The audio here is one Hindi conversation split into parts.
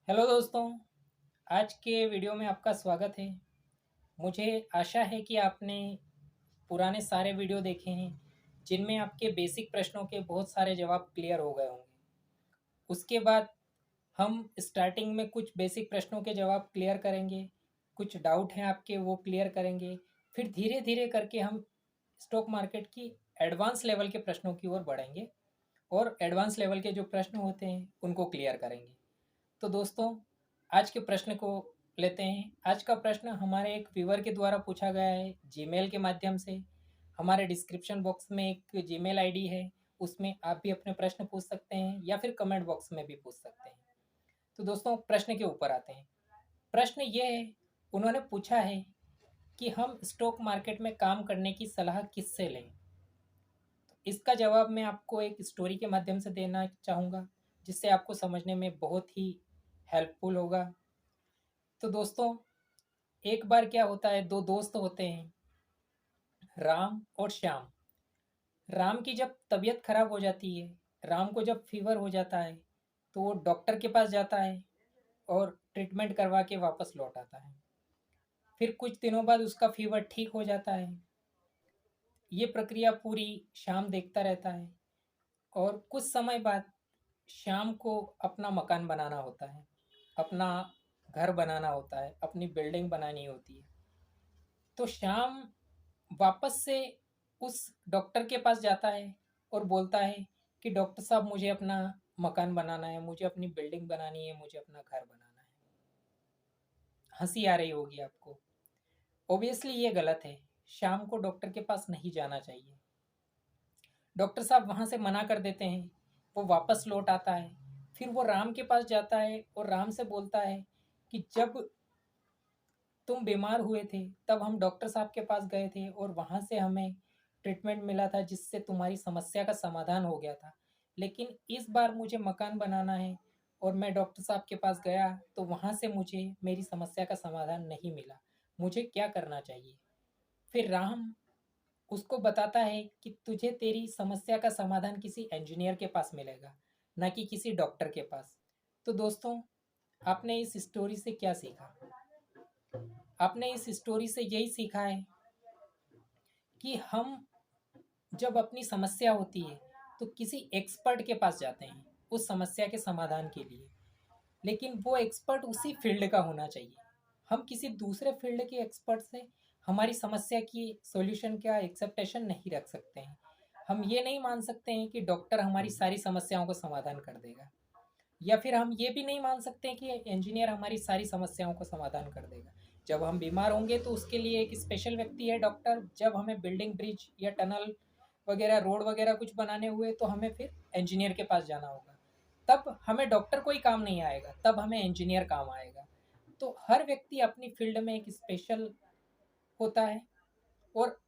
हेलो दोस्तों। आज के वीडियो में आपका स्वागत है। मुझे आशा है कि आपने पुराने सारे वीडियो देखे हैं जिनमें आपके बेसिक प्रश्नों के बहुत सारे जवाब क्लियर हो गए होंगे। उसके बाद हम स्टार्टिंग में कुछ बेसिक प्रश्नों के जवाब क्लियर करेंगे, कुछ डाउट हैं आपके वो क्लियर करेंगे। फिर धीरे धीरे करके हम स्टॉक मार्केट की एडवांस लेवल के प्रश्नों की ओर बढ़ेंगे और एडवांस लेवल के जो प्रश्न होते हैं उनको क्लियर करेंगे। तो दोस्तों, आज के प्रश्न को लेते हैं। आज का प्रश्न हमारे एक व्यूअर के द्वारा पूछा गया है जीमेल के माध्यम से। हमारे डिस्क्रिप्शन बॉक्स में एक जीमेल आईडी है, उसमें आप भी अपने प्रश्न पूछ सकते हैं या फिर कमेंट बॉक्स में भी पूछ सकते हैं। तो दोस्तों, प्रश्न के ऊपर आते हैं। प्रश्न ये है, उन्होंने पूछा है कि हम स्टॉक मार्केट में काम करने की सलाह किससे लें। तो इसका जवाब मैं आपको एक स्टोरी के माध्यम से देना चाहूँगा, जिससे आपको समझने में बहुत ही हेल्पफुल होगा। तो दोस्तों, एक बार क्या होता है, दो दोस्त होते हैं, राम और श्याम। राम की जब तबीयत खराब हो जाती है, राम को जब फीवर हो जाता है, तो वो डॉक्टर के पास जाता है और ट्रीटमेंट करवा के वापस लौट आता है। फिर कुछ दिनों बाद उसका फीवर ठीक हो जाता है। ये प्रक्रिया पूरी श्याम देखता रहता है और कुछ समय बाद श्याम को अपना मकान बनाना होता है, अपना घर बनाना होता है, अपनी बिल्डिंग बनानी होती है। तो श्याम वापस से उस डॉक्टर के पास जाता है और बोलता है कि डॉक्टर साहब, मुझे अपना मकान बनाना है, मुझे अपनी बिल्डिंग बनानी है, मुझे अपना घर बनाना है। हंसी आ रही होगी आपको। ओबियसली ये गलत है। श्याम को डॉक्टर के पास नहीं जाना चाहिए। डॉक्टर साहब वहाँ से मना कर देते हैं। वो वापस लौट आता है। फिर वो राम के पास जाता है और राम से बोलता है कि जब तुम बीमार हुए थे तब हम डॉक्टर साहब के पास गए थे और वहाँ से हमें ट्रीटमेंट मिला था जिससे तुम्हारी समस्या का समाधान हो गया था। लेकिन इस बार मुझे मकान बनाना है और मैं डॉक्टर साहब के पास गया तो वहाँ से मुझे मेरी समस्या का समाधान नहीं मिला। मुझे क्या करना चाहिए? फिर राम उसको बताता है कि तुझे तेरी समस्या का समाधान किसी इंजीनियर के पास मिलेगा, ना कि किसी डॉक्टर के पास। तो दोस्तों, आपने इस स्टोरी से क्या सीखा? आपने इस स्टोरी से यही सीखा है कि हम जब अपनी समस्या होती है तो किसी एक्सपर्ट के पास जाते हैं उस समस्या के समाधान के लिए, लेकिन वो एक्सपर्ट उसी फील्ड का होना चाहिए। हम किसी दूसरे फील्ड के एक्सपर्ट से हमारी समस्या की सॉल्यूशन का एक्सेप्टेशन नहीं रख सकते हैं। हम ये नहीं मान सकते हैं कि डॉक्टर हमारी सारी समस्याओं का समाधान कर देगा, या फिर हम ये भी नहीं मान सकते हैं कि इंजीनियर हमारी सारी समस्याओं का समाधान कर देगा। जब हम बीमार होंगे तो उसके लिए एक स्पेशल व्यक्ति है डॉक्टर। जब हमें बिल्डिंग, ब्रिज या टनल वगैरह, रोड वगैरह कुछ बनाने हुए तो हमें फिर इंजीनियर के पास जाना होगा। तब हमें डॉक्टर कोई काम नहीं आएगा, तब हमें इंजीनियर काम आएगा। तो हर व्यक्ति अपनी फील्ड में एक स्पेशल होता है और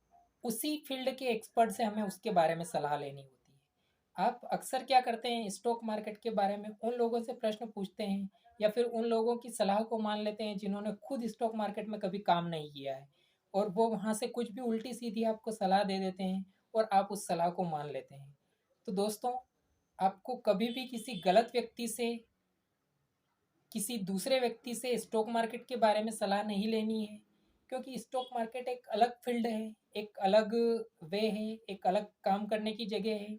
उसी फील्ड के एक्सपर्ट से हमें उसके बारे में सलाह लेनी होती है। आप अक्सर क्या करते हैं, स्टॉक मार्केट के बारे में उन लोगों से प्रश्न पूछते हैं या फिर उन लोगों की सलाह को मान लेते हैं जिन्होंने खुद स्टॉक मार्केट में कभी काम नहीं किया है, और वो वहाँ से कुछ भी उल्टी सीधी आपको सलाह दे देते हैं और आप उस सलाह को मान लेते हैं। तो दोस्तों, आपको कभी भी किसी गलत व्यक्ति से, किसी दूसरे व्यक्ति से स्टॉक मार्केट के बारे में सलाह नहीं लेनी है, क्योंकि स्टॉक मार्केट एक अलग फील्ड है, एक अलग वे है, एक अलग काम करने की जगह है,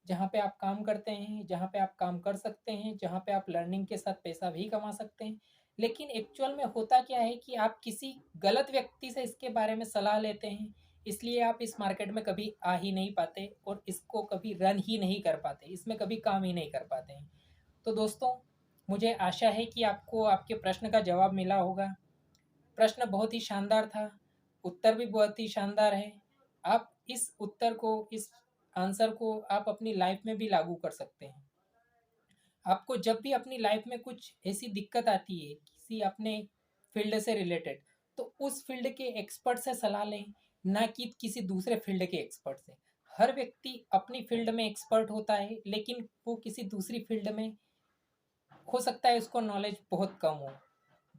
जहाँ पे आप काम करते हैं, जहाँ पे आप काम कर सकते हैं, जहाँ पे आप लर्निंग के साथ पैसा भी कमा सकते हैं। लेकिन एक्चुअल में होता क्या है कि आप किसी गलत व्यक्ति से इसके बारे में सलाह लेते हैं, इसलिए आप इस मार्केट में कभी आ ही नहीं पाते और इसको कभी रन ही नहीं कर पाते, इसमें कभी काम ही नहीं कर पाते हैं। तो दोस्तों, मुझे आशा है कि आपको आपके प्रश्न का जवाब मिला होगा। प्रश्न बहुत ही शानदार था, उत्तर भी बहुत ही शानदार है। आप इस उत्तर को, इस आंसर को आप अपनी लाइफ में भी लागू कर सकते हैं। आपको जब भी अपनी लाइफ में कुछ ऐसी दिक्कत आती है किसी अपने फील्ड से रिलेटेड, तो उस फील्ड के एक्सपर्ट से सलाह लें, ना कि किसी दूसरे फील्ड के एक्सपर्ट से। हर व्यक्ति अपनी फील्ड में एक्सपर्ट होता है, लेकिन वो किसी दूसरी फील्ड में हो सकता है उसको नॉलेज बहुत कम हो।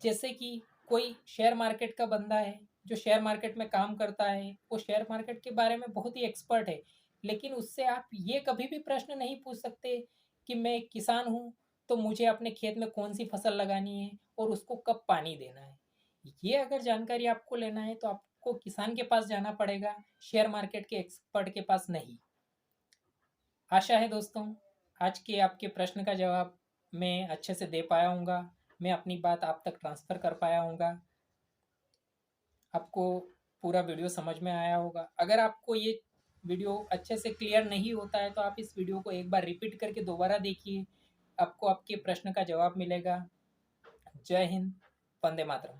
जैसे कि कोई शेयर मार्केट का बंदा है जो शेयर मार्केट में काम करता है, वो शेयर मार्केट के बारे में बहुत ही एक्सपर्ट है, लेकिन उससे आप ये कभी भी प्रश्न नहीं पूछ सकते कि मैं एक किसान हूँ, तो मुझे अपने खेत में कौन सी फसल लगानी है और उसको कब पानी देना है। ये अगर जानकारी आपको लेना है तो आपको किसान के पास जाना पड़ेगा, शेयर मार्केट के एक्सपर्ट के पास नहीं। आशा है दोस्तों, आज के आपके प्रश्न का जवाब मैं अच्छे से दे पाया हूँगा, मैं अपनी बात आप तक ट्रांसफ़र कर पाया हूँगा। आपको पूरा वीडियो समझ में आया होगा। अगर आपको ये वीडियो अच्छे से क्लियर नहीं होता है तो आप इस वीडियो को एक बार रिपीट करके दोबारा देखिए, आपको आपके प्रश्न का जवाब मिलेगा। जय हिंद, वंदे मातरम।